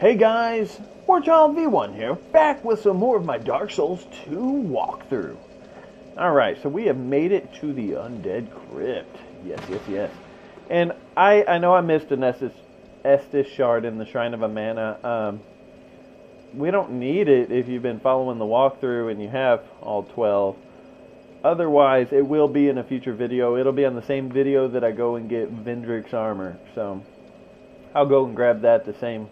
Hey guys, Warchild V1 here, back with some more of my Dark Souls 2 walkthrough. Alright, so we have made it to the Undead Crypt. Yes. And I know I missed an Estus shard in the Shrine of Amana. We don't need it if you've been following the walkthrough and you have all 12. Otherwise, it will be in a future video. It'll be on the same video that I go and get Vendrick's armor. So, I'll go and grab that the same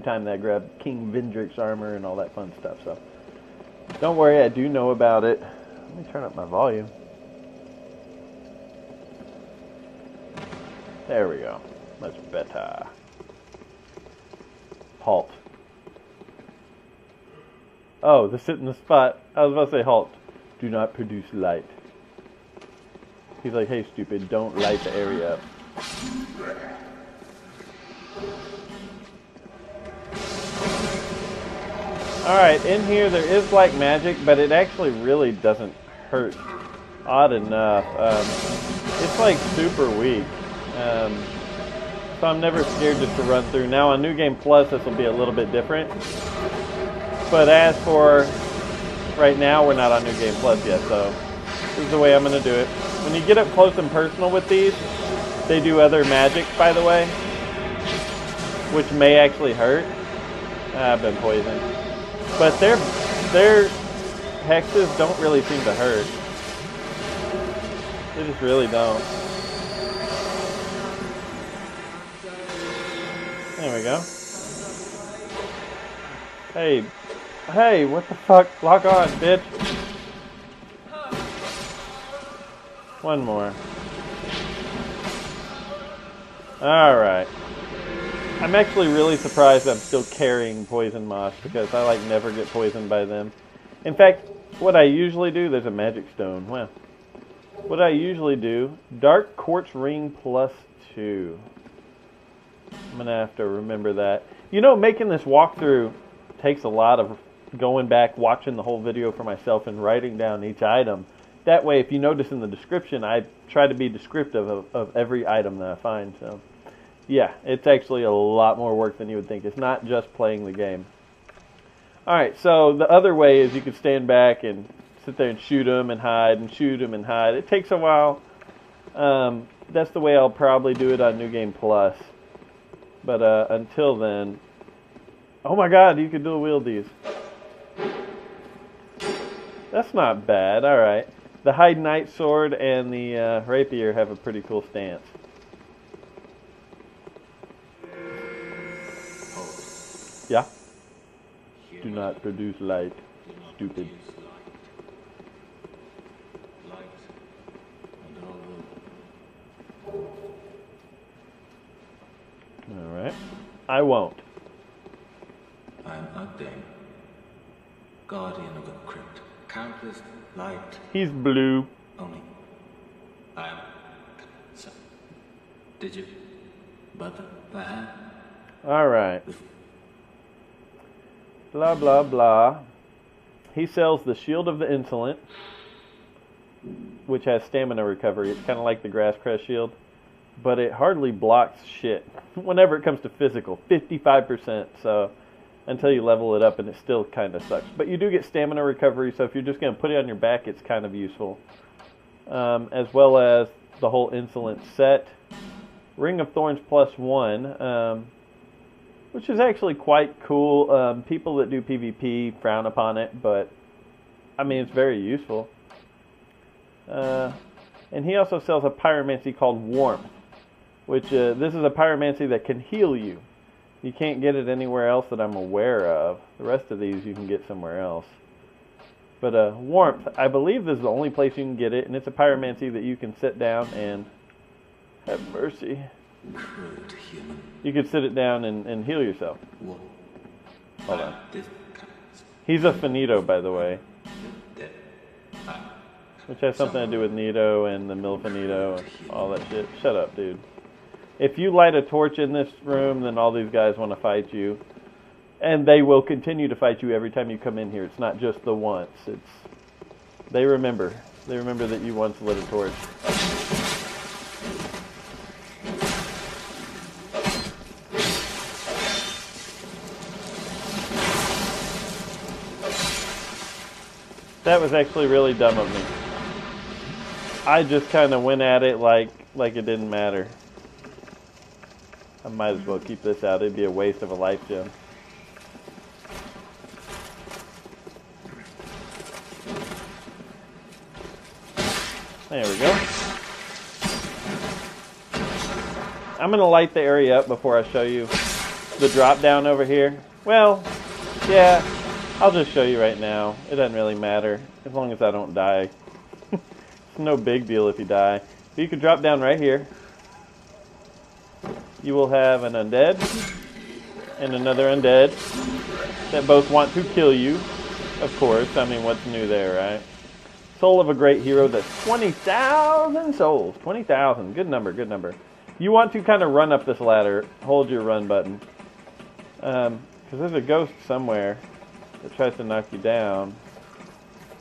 time that I grab King Vendrick's armor and all that fun stuff. So, don't worry, I do know about it. Let me turn up my volume. There we go. Much better. Halt. Oh, the sit in the spot. I was about to say halt. Do not produce light. He's like, hey stupid, don't light the area up. Alright, in here there is black magic, but it actually really doesn't hurt. Odd enough. It's like super weak. So I'm never scared just to run through. Now on New Game Plus this will be a little bit different. But as for right now, we're not on New Game Plus yet, so this is the way I'm going to do it. When you get up close and personal with these, they do other magic, by the way, which may actually hurt. I've been poisoned. But their hexes don't really seem to hurt. They just really don't. There we go. Hey, what the fuck? Lock on, bitch. One more. Alright. I'm actually really surprised I'm still carrying poison moss because I like never get poisoned by them. In fact, what I usually do, there's a magic stone. Well, what I usually do, Dark Quartz Ring +2. I'm gonna have to remember that. You know, making this walkthrough takes a lot of going back, watching the whole video for myself and writing down each item. That way, if you notice in the description, I try to be descriptive of every item that I find. So, yeah, it's actually a lot more work than you would think. It's not just playing the game. Alright, so the other way is you could stand back and sit there and shoot them and hide and shoot them and hide. It takes a while. That's the way I'll probably do it on New Game Plus. But until then... Oh my god, you can dual wield these. That's not bad, alright. The Hide Knight Sword and the Rapier have a pretty cool stance. Yeah? Do not produce light, stupid. Alright. I won't. I'm Undead, guardian of the crypt. Countless light. He's blue. Only. I am. So, did you? Butter, perhaps? Alright. Blah, blah, blah. He sells the Shield of the Insolent, which has stamina recovery. It's kind of like the Grass Crest Shield, but it hardly blocks shit. Whenever it comes to physical, 55%. So, until you level it up, and it still kind of sucks. But you do get stamina recovery, so if you're just going to put it on your back, it's kind of useful. As well as the whole Insolent set. Ring of Thorns +1, which is actually quite cool. People that do PvP frown upon it, but, I mean, it's very useful. And he also sells a pyromancy called Warmth, which, this is a pyromancy that can heal you. You can't get it anywhere else that I'm aware of. The rest of these you can get somewhere else. But Warmth, I believe this is the only place you can get it, and it's a pyromancy that you can sit down and have mercy. You can sit it down and heal yourself. Hold on. He's a finito, by the way. Which has something to do with Nito and the Milfinito and all that shit. Shut up, dude. If you light a torch in this room, then all these guys want to fight you. And they will continue to fight you every time you come in here. It's not just the once. They remember. They remember that you once lit a torch. That was actually really dumb of me. I just kind of went at it like it didn't matter. I might as well keep this out. It'd be a waste of a life gem. There we go. I'm going to light the area up before I show you the drop down over here. Well, yeah, I'll just show you right now. It doesn't really matter as long as I don't die. It's no big deal if you die. So you can drop down right here. You will have an undead and another undead that both want to kill you. Of course, I mean, what's new there, right? Soul of a great hero, that's 20,000 souls. 20,000, good number, good number. You want to kind of run up this ladder. Hold your run button. Because there's a ghost somewhere that tries to knock you down.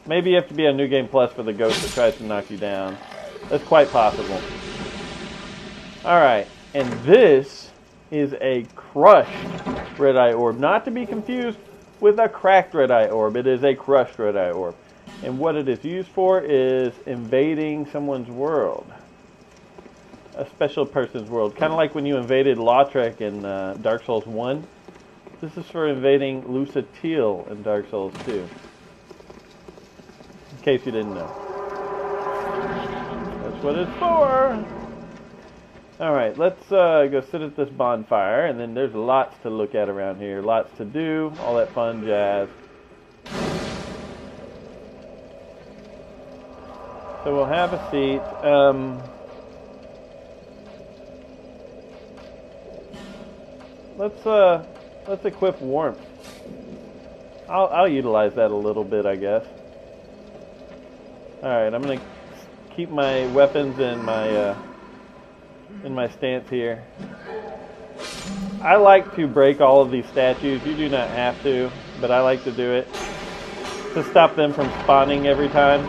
Maybe you have to be on New Game Plus for the ghost that tries to knock you down. That's quite possible. Alright, and this is a crushed red eye orb. Not to be confused with a cracked red eye orb. It is a crushed red eye orb. And what it is used for is invading someone's world. A special person's world. Kind of like when you invaded Lautrec in Dark Souls 1. This is for invading Lusatil in Dark Souls 2. In case you didn't know. That's what it's for. Alright, let's go sit at this bonfire. And then there's lots to look at around here. Lots to do. All that fun jazz. So we'll have a seat. Let's equip warmth. I'll utilize that a little bit, I guess. All right, I'm gonna keep my weapons in my stance here. I like to break all of these statues. You do not have to, but I like to do it to stop them from spawning every time.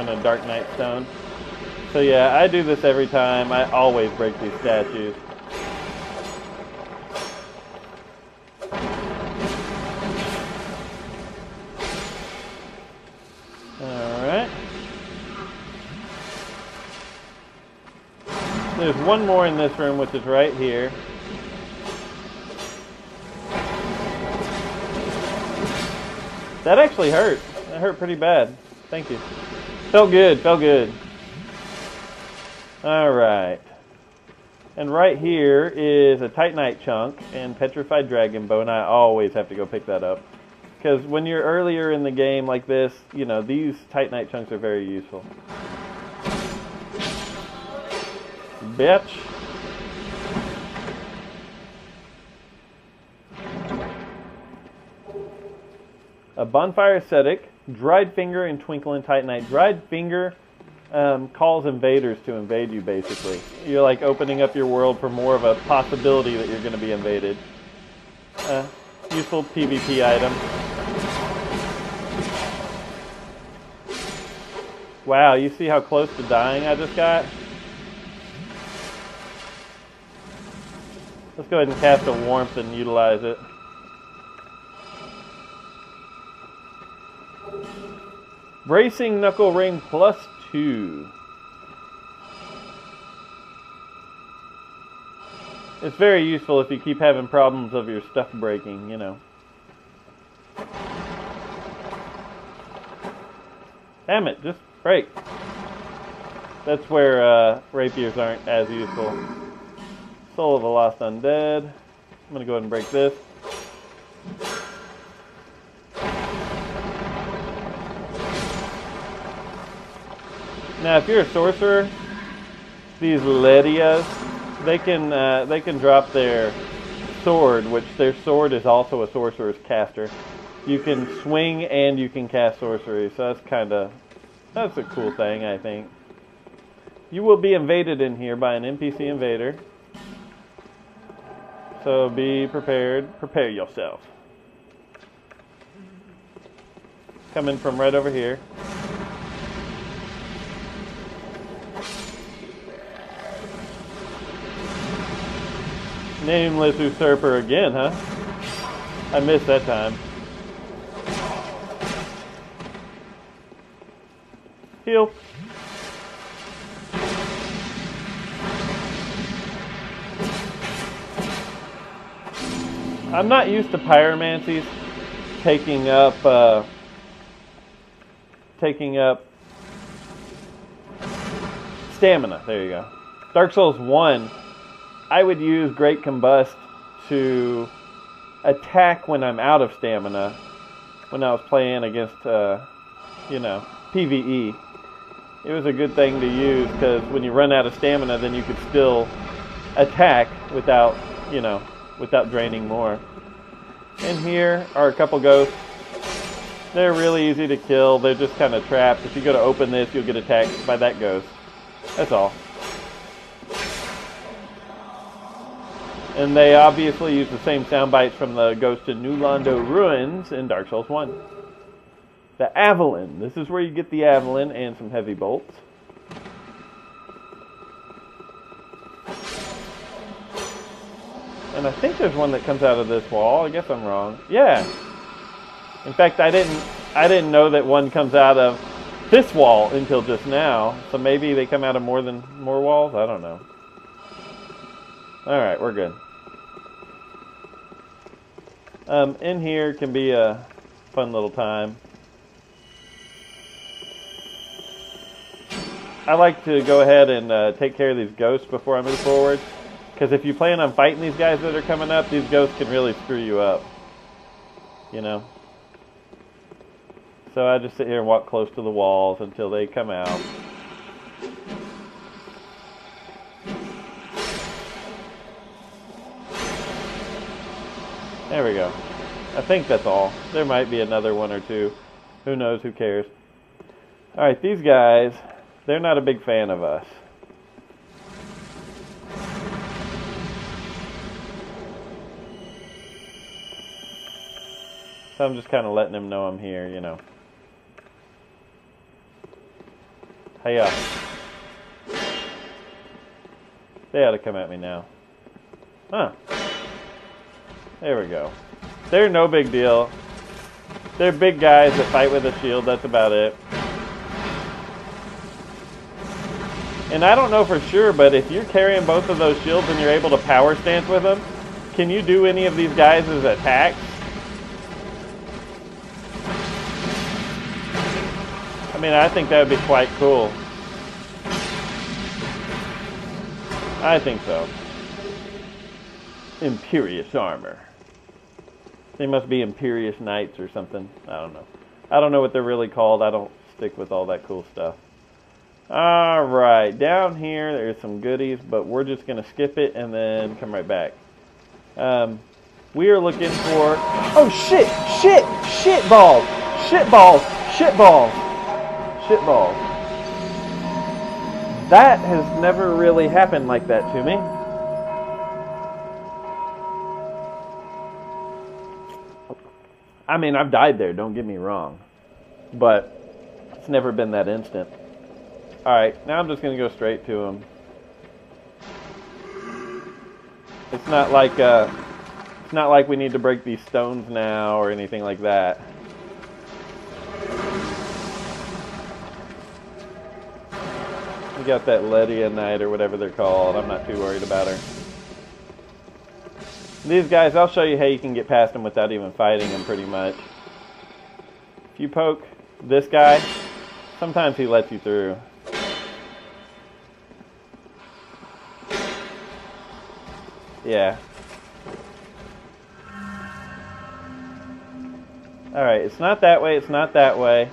A Dark Knight Stone. So yeah, I do this every time. I always break these statues. Alright. There's one more in this room, which is right here. That actually hurt. That hurt pretty bad. Thank you. Felt good, felt good. Alright. And right here is a Titanite chunk and Petrified Dragon Bone. I always have to go pick that up. Because when you're earlier in the game like this, you know, these Titanite chunks are very useful. Bitch. A Bonfire Ascetic. Dried Finger and Twinkle and Titanite. Dried Finger calls invaders to invade you, basically. You're like opening up your world for more of a possibility that you're going to be invaded. Useful PvP item. Wow, you see how close to dying I just got? Let's go ahead and cast a Warmth and utilize it. Bracing Knuckle Ring +2. It's very useful if you keep having problems of your stuff breaking, you know. Damn it, just break. That's where rapiers aren't as useful. Soul of a Lost Undead. I'm going to go ahead and break this. Now, if you're a sorcerer, these Ledias, they can drop their sword, which their sword is also a sorcerer's caster. You can swing and you can cast sorcery, so that's a cool thing, I think. You will be invaded in here by an NPC invader, so be prepared. Prepare yourself. Coming from right over here. Nameless usurper again, huh? I missed that time. Heal. I'm not used to pyromancies taking up stamina. There you go. Dark Souls 1, I would use Great Combust to attack when I'm out of stamina when I was playing against, you know, PvE. It was a good thing to use because when you run out of stamina, then you could still attack without, you know, without draining more. And here are a couple ghosts. They're really easy to kill. They're just kind of traps. If you go to open this, you'll get attacked by that ghost. That's all. And they obviously use the same sound bites from the Ghost in New Londo Ruins in Dark Souls 1. The Avalon. This is where you get the Avalon and some heavy bolts. And I think there's one that comes out of this wall. I guess I'm wrong. Yeah. In fact, I didn't know that one comes out of this wall until just now. So maybe they come out of more walls. I don't know. All right, we're good. In here can be a fun little time. I like to go ahead and take care of these ghosts before I move forward. Because if you plan on fighting these guys that are coming up, these ghosts can really screw you up. You know? So I just sit here and walk close to the walls until they come out. There we go. I think that's all. There might be another one or two. Who knows? Who cares? Alright, these guys, they're not a big fan of us. So I'm just kind of letting them know I'm here, you know. Hiya. They ought to come at me now. Huh. There we go. They're no big deal. They're big guys that fight with a shield, that's about it. And I don't know for sure, but if you're carrying both of those shields and you're able to power stance with them, can you do any of these guys' attacks? I mean, I think that would be quite cool. I think so. Imperious armor. They must be Imperious Knights or something. I don't know. I don't know what they're really called. I don't stick with all that cool stuff. Alright, down here there's some goodies, but we're just going to skip it and then come right back. We are looking for... Oh, shit! Shit! Shit balls! Shit balls! Shit balls! Shit balls. That has never really happened like that to me. I mean, I've died there, don't get me wrong. But it's never been that instant. Alright, now I'm just going to go straight to him. It's not like we need to break these stones now or anything like that. We got that Ledia Knight or whatever they're called. I'm not too worried about her. These guys, I'll show you how you can get past them without even fighting them pretty much. If you poke this guy, sometimes he lets you through. Yeah. Alright, it's not that way, it's not that way.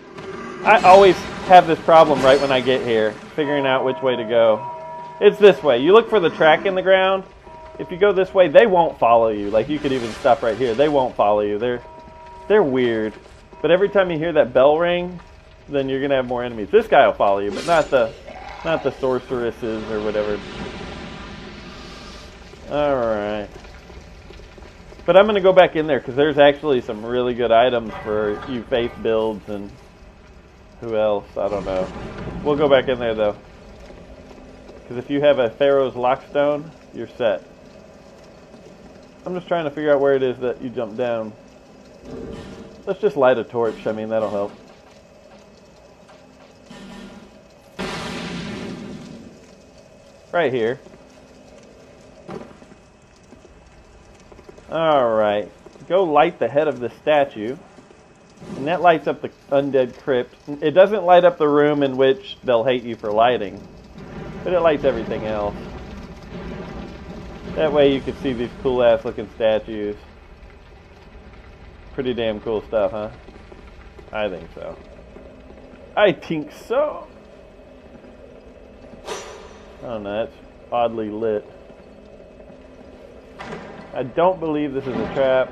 I always have this problem right when I get here, figuring out which way to go. It's this way. You look for the track in the ground. If you go this way, they won't follow you. Like, you could even stop right here. They won't follow you. They're weird. But every time you hear that bell ring, then you're going to have more enemies. This guy will follow you, but not the sorceresses or whatever. Alright. But I'm going to go back in there because there's actually some really good items for you faith builds and who else? I don't know. We'll go back in there though. Because if you have a Pharaoh's Lockstone, you're set. I'm just trying to figure out where it is that you jump down. Let's just light a torch. I mean, that'll help. Right here. Alright. Go light the head of the statue. And that lights up the Undead Crypt. It doesn't light up the room in which they'll hate you for lighting. But it lights everything else. That way you can see these cool ass looking statues. Pretty damn cool stuff, huh? I think so. I think so. Oh no, that's oddly lit. I don't believe this is a trap.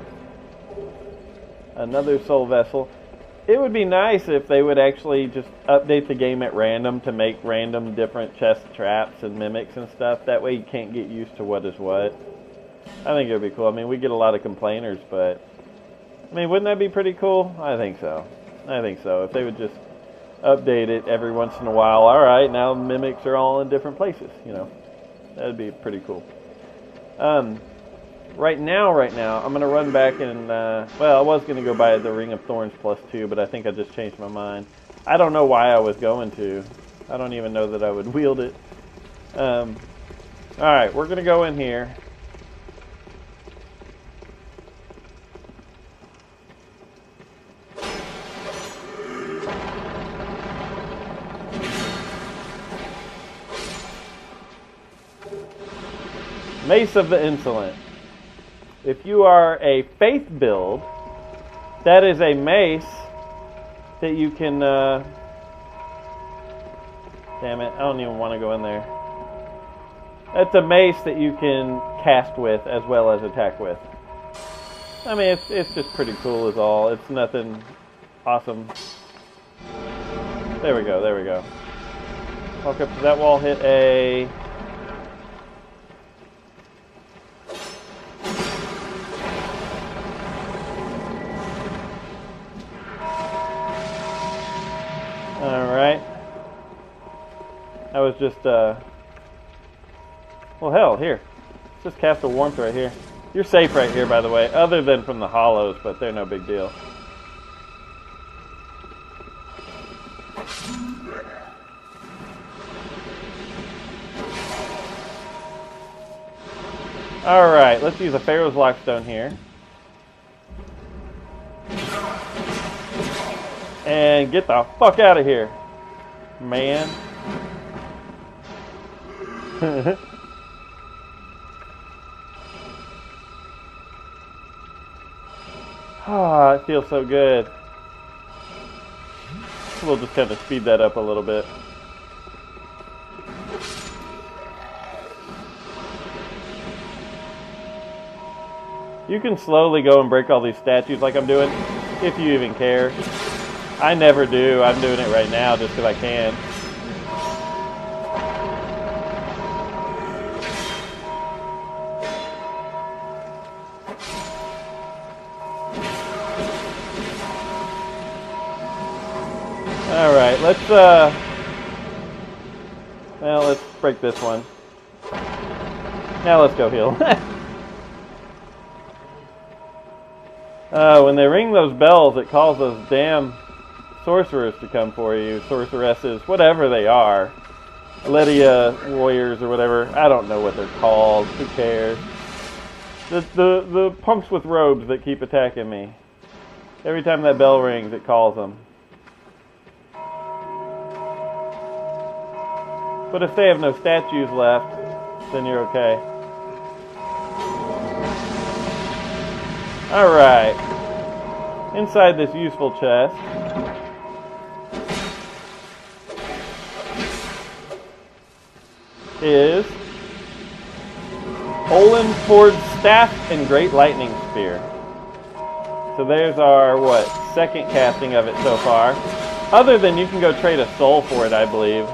Another soul vessel. It would be nice if they would actually just update the game at random to make random different chest traps and mimics and stuff. That way you can't get used to what is what. I think it would be cool. I mean, we get a lot of complainers, but I mean, wouldn't that be pretty cool? I think so. I think so. If they would just update it every once in a while. Alright, now mimics are all in different places, you know. That'd be pretty cool. Right now, I'm going to run back and, well, I was going to go buy the Ring of Thorns +2, but I think I just changed my mind. I don't know why I was going to. I don't even know that I would wield it. Alright, we're going to go in here. Mace of the Insolent. If you are a faith build, that is a mace that you can, damn it, I don't even want to go in there. That's a mace that you can cast with as well as attack with. I mean, it's just pretty cool is all. It's nothing awesome. There we go, there we go. Walk up to that wall, hit a... Alright. That was just, well, hell, here. Let's just cast a warmth right here. You're safe right here, by the way, other than from the hollows, but they're no big deal. Alright, let's use a Pharaoh's Lockstone here. And get the fuck out of here, man. Ah, it feels so good. We'll just kind of speed that up a little bit. You can slowly go and break all these statues like I'm doing, if you even care. I never do. I'm doing it right now just because I can. Alright, let's, well, let's break this one. Now let's go heal. When they ring those bells, it calls those damn sorcerers to come for you, sorceresses, whatever they are. Lydia warriors or whatever. I don't know what they're called. Who cares? The punks with robes that keep attacking me. Every time that bell rings, it calls them. But if they have no statues left, then you're okay. Alright. Inside this useful chest is Olenford's Staff and Great Lightning Spear. So there's our, what, second casting of it so far. Other than you can go trade a soul for it, I believe.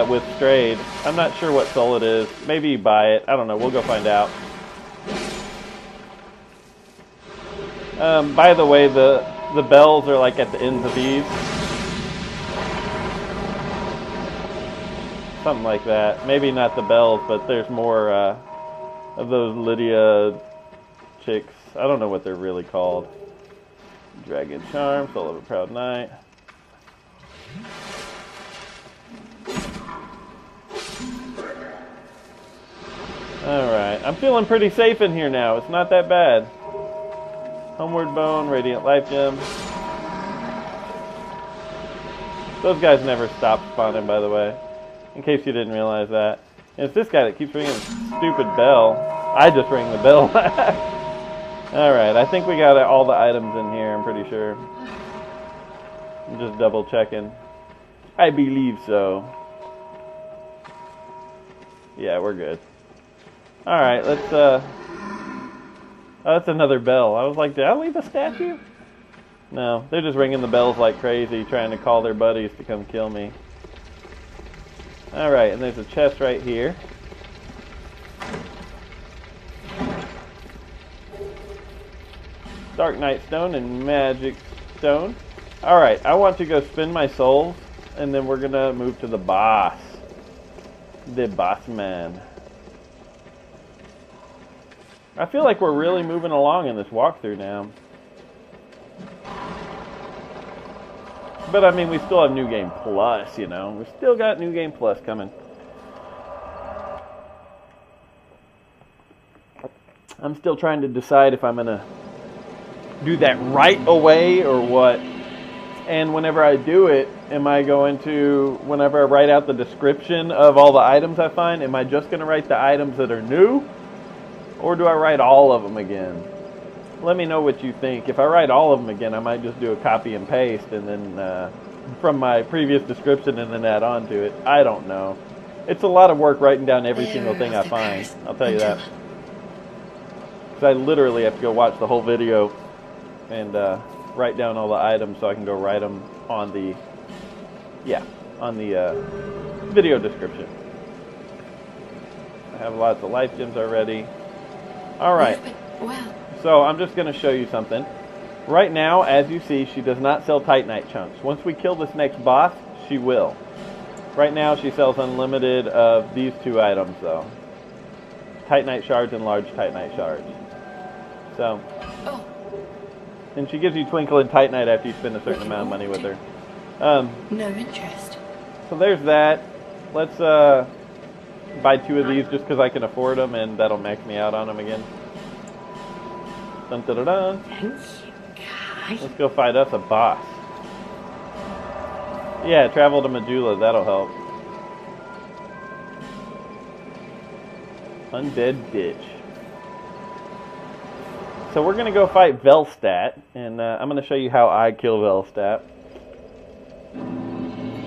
With Strayed. I'm not sure what soul it is. Maybe you buy it. I don't know. We'll go find out. By the way, the bells are like at the ends of these. Something like that. Maybe not the bells, but there's more of those Lydia chicks. I don't know what they're really called. Dragon Charm, Soul of a Proud Knight. Alright, I'm feeling pretty safe in here now. It's not that bad. Homeward Bone, Radiant Life Gem. Those guys never stop spawning, by the way. In case you didn't realize that. And it's this guy that keeps ringing the stupid bell. I just rang the bell. Alright, I think we got all the items in here, I'm pretty sure. I'm just double checking. I believe so. Yeah, we're good. Alright, let's, oh, that's another bell. I was like, did I leave a statue? No, they're just ringing the bells like crazy, trying to call their buddies to come kill me. Alright, and there's a chest right here. Dark Knight Stone and Magic Stone. Alright, I want to go spend my souls, and then we're gonna move to the boss. The boss man. I feel like we're really moving along in this walkthrough now. But I mean, we still have New Game Plus, you know. We've still got New Game Plus coming. I'm still trying to decide if I'm going to do that right away or what. And whenever I do it, am I going to, whenever I write out the description of all the items I find, am I just going to write the items that are new? Or do I write all of them again? Let me know what you think. If I write all of them again, I might just do a copy and paste and then from my previous description and then add on to it. I don't know. It's a lot of work writing down every single thing I find. I'll tell you that. Because I literally have to go watch the whole video and write down all the items so I can go write them on the, video description. I have lots of life gems already. Alright. So I'm just going to show you something. Right now, as you see, she does not sell Titanite chunks. Once we kill this next boss, she will. Right now, she sells unlimited of these two items, though. Titanite shards and large Titanite shards. So. And she gives you Twinkle and Titanite after you spend a certain amount of money with her. No interest. So there's that. Let's buy 2 of these just because I can afford them, and that'll max me out on them again. Dun, dun, dun, dun. Thank you, guys. Let's go fight us a boss. Yeah, travel to Majula, that'll help. Undead Ditch. So we're going to go fight Velstadt, and I'm going to show you how I kill Velstadt.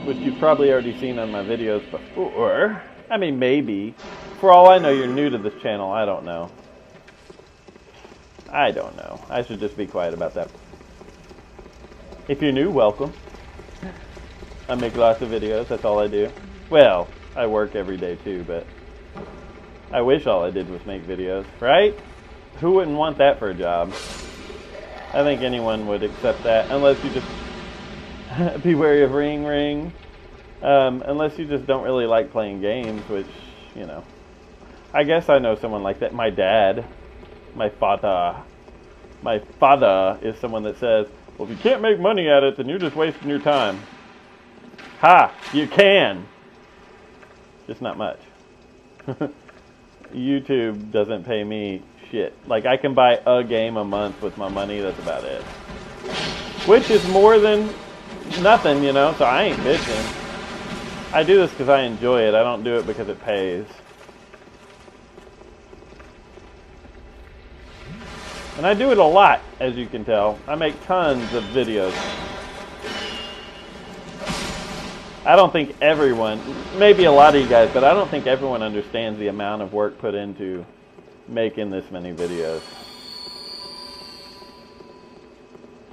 Which you've probably already seen on my videos before. I mean, maybe. For all I know, you're new to this channel. I don't know. I don't know. I should just be quiet about that. If you're new, welcome. I make lots of videos. That's all I do. Well, I work every day too, but I wish all I did was make videos, right? Who wouldn't want that for a job? I think anyone would accept that, unless you just be wary of ring ring. Unless you just don't really like playing games, which, you know. I guess I know someone like that. My dad. My father. My father is someone that says, well, if you can't make money at it, then you're just wasting your time. Ha! You can! Just not much. YouTube doesn't pay me shit. Like, I can buy a game a month with my money, that's about it. Which is more than nothing, you know, so I ain't bitching. I do this because I enjoy it. I don't do it because it pays. And I do it a lot, as you can tell. I make tons of videos. I don't think everyone, maybe a lot of you guys, but I don't think everyone understands the amount of work put into making this many videos.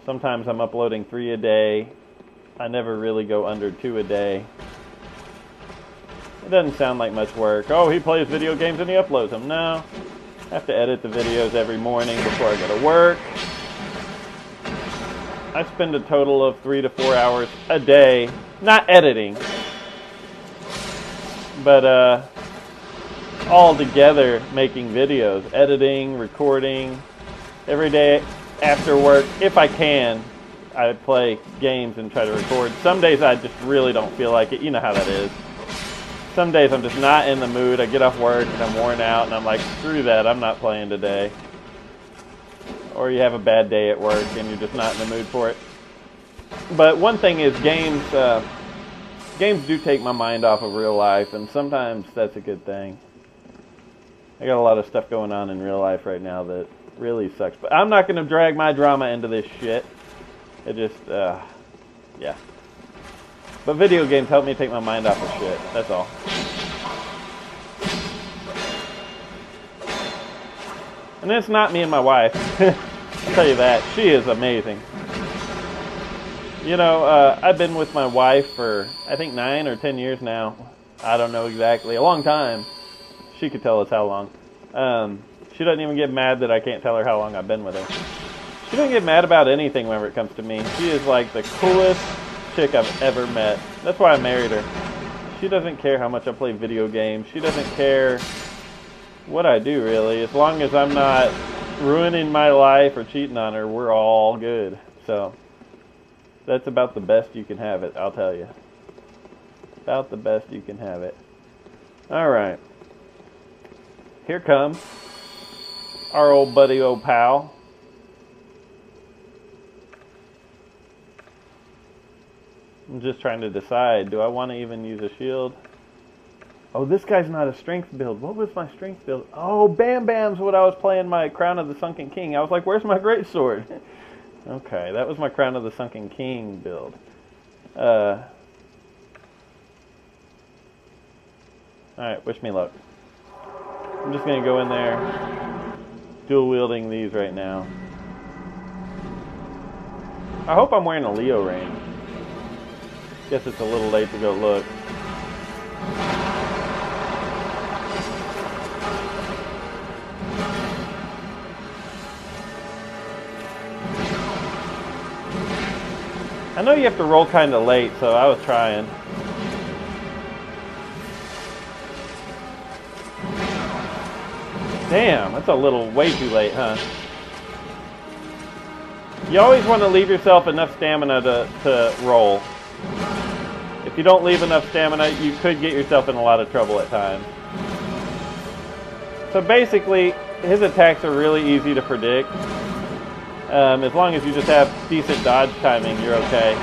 Sometimes I'm uploading 3 a day. I never really go under 2 a day. It doesn't sound like much work. Oh, he plays video games and he uploads them. No. I have to edit the videos every morning before I go to work. I spend a total of 3 to 4 hours a day, not editing, but all together making videos, editing, recording. Every day after work, if I can, I play games and try to record. Some days I just really don't feel like it. You know how that is. Some days I'm just not in the mood. I get off work and I'm worn out and I'm like, screw that, I'm not playing today. Or you have a bad day at work and you're just not in the mood for it. But one thing is games do take my mind off of real life, and sometimes that's a good thing. I got a lot of stuff going on in real life right now that really sucks. But I'm not going to drag my drama into this shit. It just, yeah. But video games help me take my mind off of shit. That's all. And it's not me and my wife. I'll tell you that. She is amazing. You know, I've been with my wife for, I think, 9 or 10 years now. I don't know exactly. A long time. She could tell us how long. She doesn't even get mad that I can't tell her how long I've been with her. She doesn't get mad about anything whenever it comes to me. She is like the coolest chick I've ever met. That's why I married her. She doesn't care how much I play video games. She doesn't care what I do, really. As long as I'm not ruining my life or cheating on her, we're all good. So that's about the best you can have it, I'll tell you. About the best you can have it. Alright. Here comes our old buddy, old pal. I'm just trying to decide, do I want to even use a shield? Oh, this guy's not a strength build. What was my strength build? Oh, Bam Bam's what I was playing my Crown of the Sunken King. I was like, where's my greatsword? Okay, that was my Crown of the Sunken King build. Alright, wish me luck. I'm just going to go in there, dual wielding these right now. I hope I'm wearing a Leo ring. Guess it's a little late to go look. I know you have to roll kind of late, so I was trying. Damn, that's a little way too late, huh? You always want to leave yourself enough stamina to roll. If you don't leave enough stamina, you could get yourself in a lot of trouble at times. So basically, his attacks are really easy to predict. As long as you just have decent dodge timing, you're okay.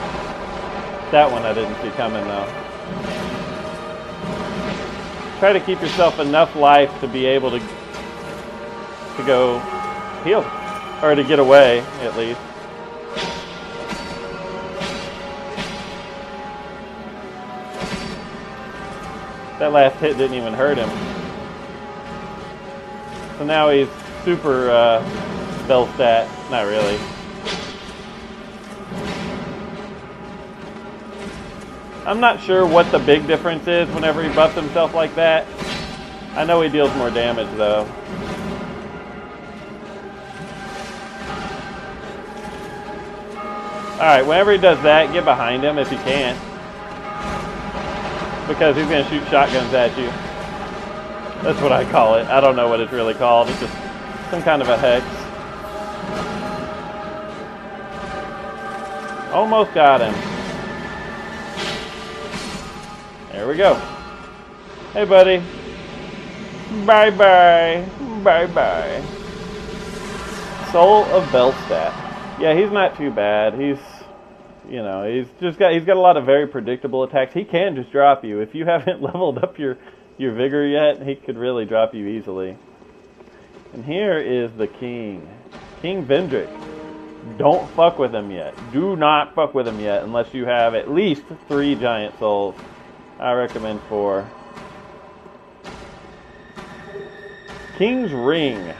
That one I didn't see coming, though. Try to keep yourself enough life to be able to go heal. Or to get away, at least. That last hit didn't even hurt him. So now he's super Velstadt. Not really. I'm not sure what the big difference is whenever he buffs himself like that. I know he deals more damage though. Alright, whenever he does that, get behind him if you can. Because he's going to shoot shotguns at you. That's what I call it. I don't know what it's really called. It's just some kind of a hex. Almost got him. There we go. Hey, buddy. Bye-bye. Bye-bye. Soul of Velstadt. Yeah, he's not too bad. He's, you know, he's got a lot of very predictable attacks. He can just drop you. If you haven't leveled up your vigor yet, he could really drop you easily. And here is the king. King Vendrick. Don't fuck with him yet. Do not fuck with him yet unless you have at least 3 giant souls. I recommend 4. King's Ring.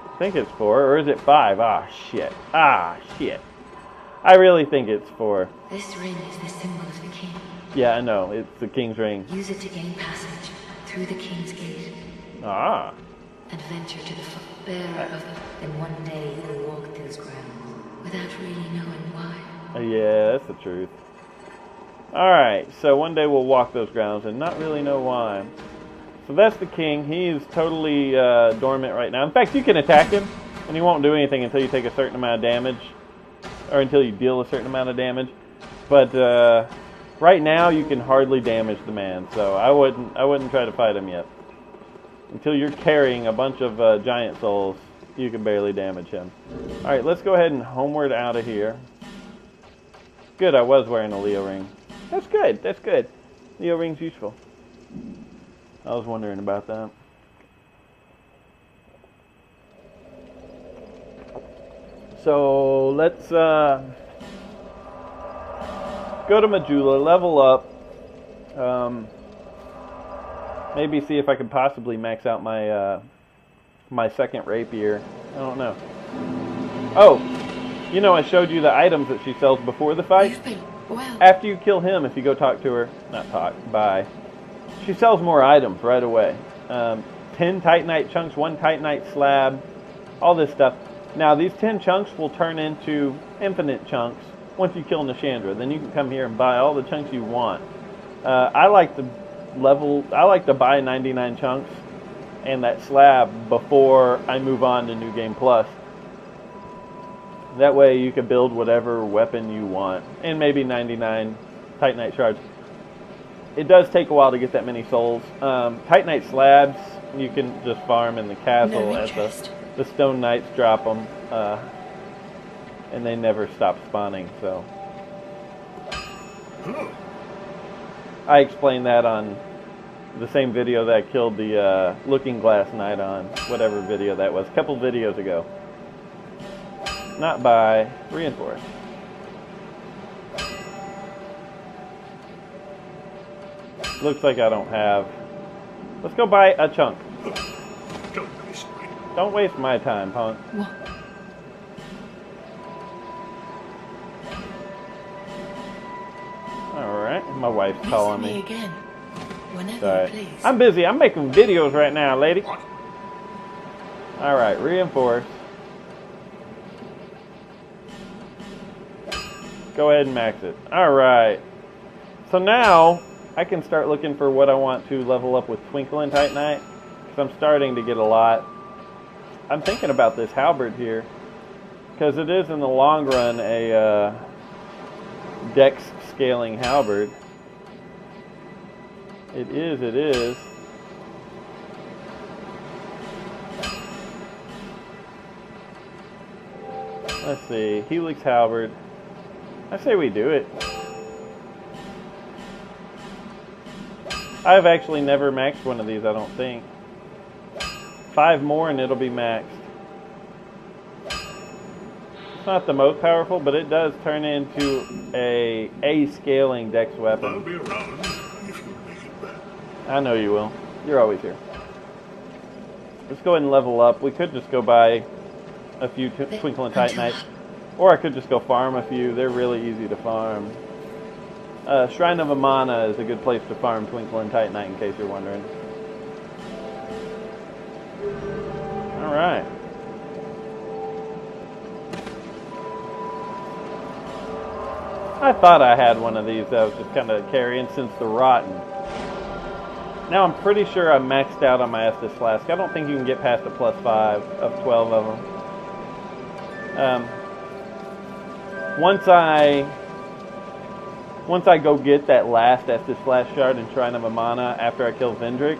I think it's 4, or is it 5? Ah, shit. Ah, shit. I really think it's 4. This ring is the symbol of the king. Yeah, I know. It's the king's ring. Use it to gain passage through the king's gate. Ah. And venture to the bearer of the... And one day you will walk these grounds without really knowing why. Yeah, that's the truth. Alright, so one day we'll walk those grounds and not really know why. So that's the king. He is totally dormant right now. In fact, you can attack him, and he won't do anything until you take a certain amount of damage, or until you deal a certain amount of damage. But right now, you can hardly damage the man, so I wouldn't try to fight him yet. Until you're carrying a bunch of giant souls, you can barely damage him. Alright, let's go ahead and homeward out of here. Good, I was wearing a Leo ring. That's good, that's good. Leo ring's useful. I was wondering about that. So, let's go to Majula, level up. Maybe see if I can possibly max out my my second rapier. I don't know. Oh, you know I showed you the items that she sells before the fight? After you kill him, if you go talk to her, not talk, bye. She sells more items right away. 10 Titanite chunks, 1 Titanite slab, all this stuff. Now these 10 chunks will turn into infinite chunks once you kill Nishandra. Then you can come here and buy all the chunks you want. I like to buy 99 chunks and that slab before I move on to New Game Plus. That way you can build whatever weapon you want, and maybe 99 Titanite shards. It does take a while to get that many souls. Titanite slabs you can just farm in the castle as the Stone Knights drop them, and they never stop spawning. So I explained that on the same video that I killed the Looking Glass Knight on, whatever video that was, a couple videos ago. Not by reinforce. Looks like I don't have. Let's go buy a chunk. Don't waste my time, punk. What? Alright, my wife's calling me. Again. Whenever Sorry. you please. I'm busy. I'm making videos right now, lady. Alright, reinforce. Go ahead and max it. Alright. So now I can start looking for what I want to level up with Twinkle and Titanite, because I'm starting to get a lot. I'm thinking about this halberd here, because it is in the long run a dex scaling halberd. It is. Let's see, Helix halberd. I say we do it. I've actually never maxed one of these, I don't think. 5 more and it'll be maxed. It's not the most powerful, but it does turn into a scaling dex weapon. I'll be around if you make it back. I know you will. You're always here. Let's go ahead and level up. We could just go buy a few Twinkle and Titanites. Or I could just go farm a few. They're really easy to farm. Shrine of Amana is a good place to farm Twinkle and Titanite, in case you're wondering. Alright. I thought I had one of these that I was just kind of carrying since the Rotten. Now I'm pretty sure I'm maxed out on my Estus Flask. I don't think you can get past a +5 of 12 of them. Once I go get that last Estus Flash Shard in Shrine of Amana after I kill Vendrick,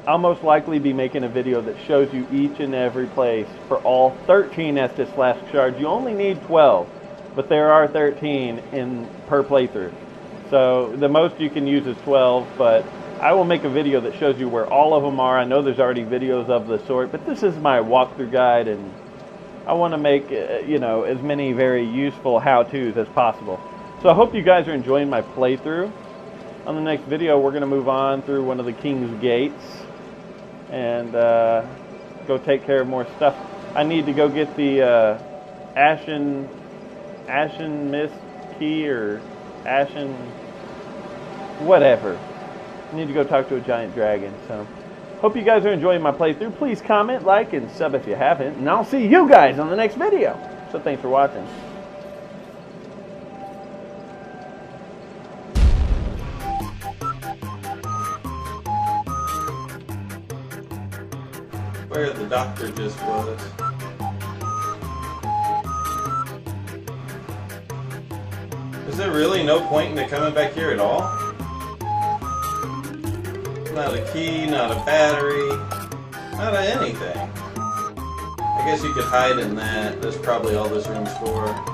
I'll most likely be making a video that shows you each and every place for all 13 Estus Flash Shards. You only need 12, but there are 13 per playthrough. So the most you can use is 12, but I will make a video that shows you where all of them are. I know there's already videos of the sort, but this is my walkthrough guide, and I want to make, you know, as many very useful how-tos as possible. So I hope you guys are enjoying my playthrough. On the next video, we're going to move on through one of the King's Gates and go take care of more stuff. I need to go get the Ashen Mist Key, or Ashen whatever. I need to go talk to a giant dragon. So hope you guys are enjoying my playthrough. Please comment, like, and sub if you haven't. And I'll see you guys on the next video. So thanks for watching. where the doctor just was. Is there really no point in coming back here at all? Not a key, not a battery, not a anything. I guess you could hide in that. That's probably all this room's for.